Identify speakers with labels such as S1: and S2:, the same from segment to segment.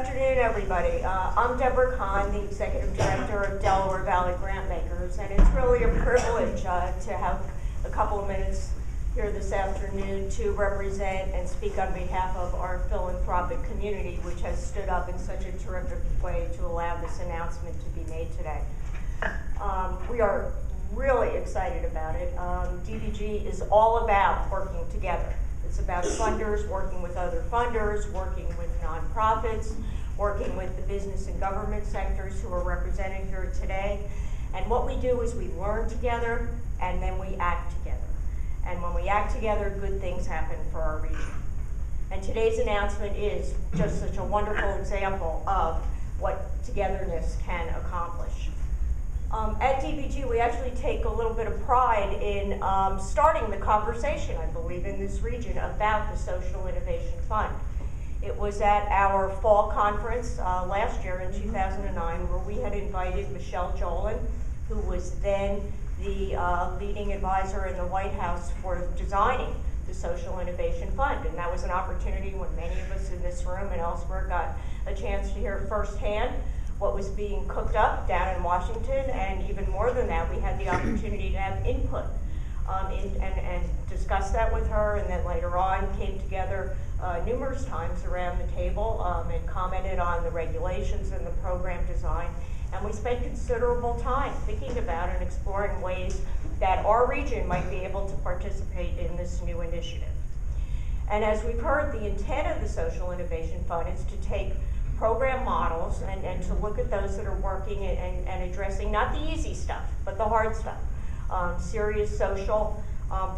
S1: afternoon, everybody. I'm Debra Kahn, the Executive Director of Delaware Valley Grantmakers, and it's really a privilege to have a couple of minutes here this afternoon to represent and speak on behalf of our philanthropic community, which has stood up in such a terrific way to allow this announcement to be made today. We are really excited about it. DVG is all about working together. It's about funders working with other funders, working with nonprofits, working with the business and government sectors who are represented here today. And what we do is we learn together and then we act together. And when we act together, good things happen for our region. And today's announcement is just such a wonderful example of what togetherness can accomplish. At DVG, we actually take a little bit of pride in starting the conversation, I believe, in this region about the Social Innovation Fund. It was at our fall conference last year in 2009 where we had invited Michelle Jolin, who was then the leading advisor in the White House for designing the Social Innovation Fund. And that was an opportunity when many of us in this room and elsewhere got a chance to hear firsthand what was being cooked up down in Washington, and even more than that, we had the opportunity to have input and discuss that with her, and then later on came together numerous times around the table and commented on the regulations and the program design. And we spent considerable time thinking about and exploring ways that our region might be able to participate in this new initiative. And as we've heard, the intent of the Social Innovation Fund is to take program models and to look at those that are working and addressing not the easy stuff, but the hard stuff, serious social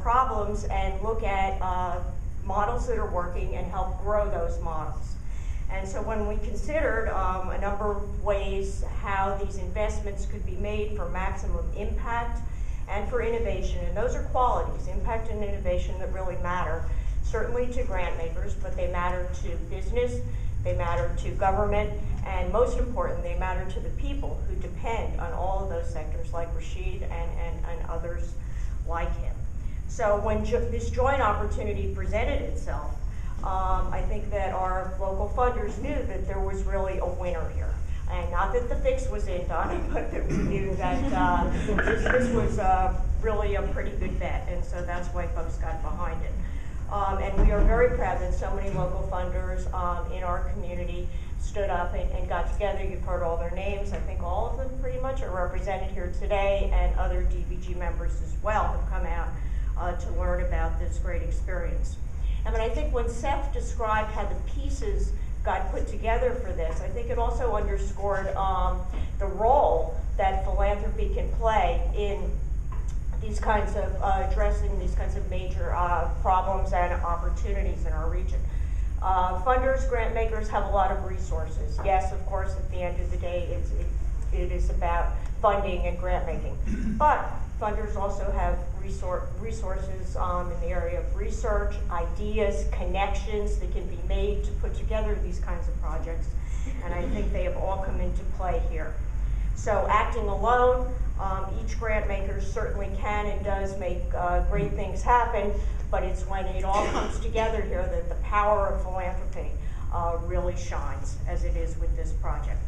S1: problems, and look at models that are working and help grow those models. And so when we considered a number of ways how these investments could be made for maximum impact and for innovation, and those are qualities, impact and innovation, that really matter, certainly to grant makers, but they matter to business, they matter to government, and most important, they matter to the people who depend on all of those sectors, like Rashid and others like him. So when this joint opportunity presented itself, I think that our local funders knew that there was really a winner here. And not that the fix was in, Donna, but that we knew that this was really a pretty good bet, and so that's why folks got behind it. And we are very proud that so many local funders in our community stood up and got together. You've heard all their names. I think all of them pretty much are represented here today, and other DVG members as well have come out to learn about this great experience. And I think when Seth described how the pieces got put together for this, I think it also underscored the role that philanthropy can play in these kinds of addressing these kinds of major problems and opportunities in our region. Funders, grant makers have a lot of resources. Yes, of course, at the end of the day, it is about funding and grant making. But funders also have resources in the area of research, ideas, connections that can be made to put together these kinds of projects. And I think they have all come into play here. So acting alone, each grant maker certainly can and does make great things happen, but it's when it all comes together here that the power of philanthropy really shines, as it is with this project.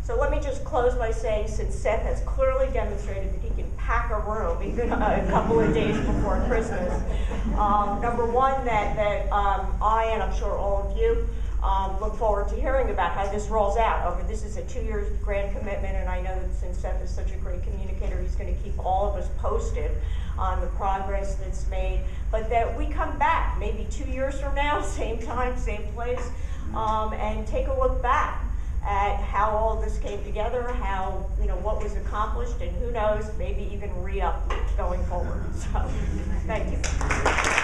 S1: So let me just close by saying, since Seth has clearly demonstrated that he can pack a room even a couple of days before Christmas, number one, that I, and I'm sure all of you, look forward to hearing about how this rolls out. This is a 2-year grant commitment, and I know that since Seth is such a great communicator, he's going to keep all of us posted on the progress that's made. But that we come back maybe 2 years from now, same time, same place, and take a look back at how all this came together, how, what was accomplished, and who knows, maybe even re-up going forward. So, thank you.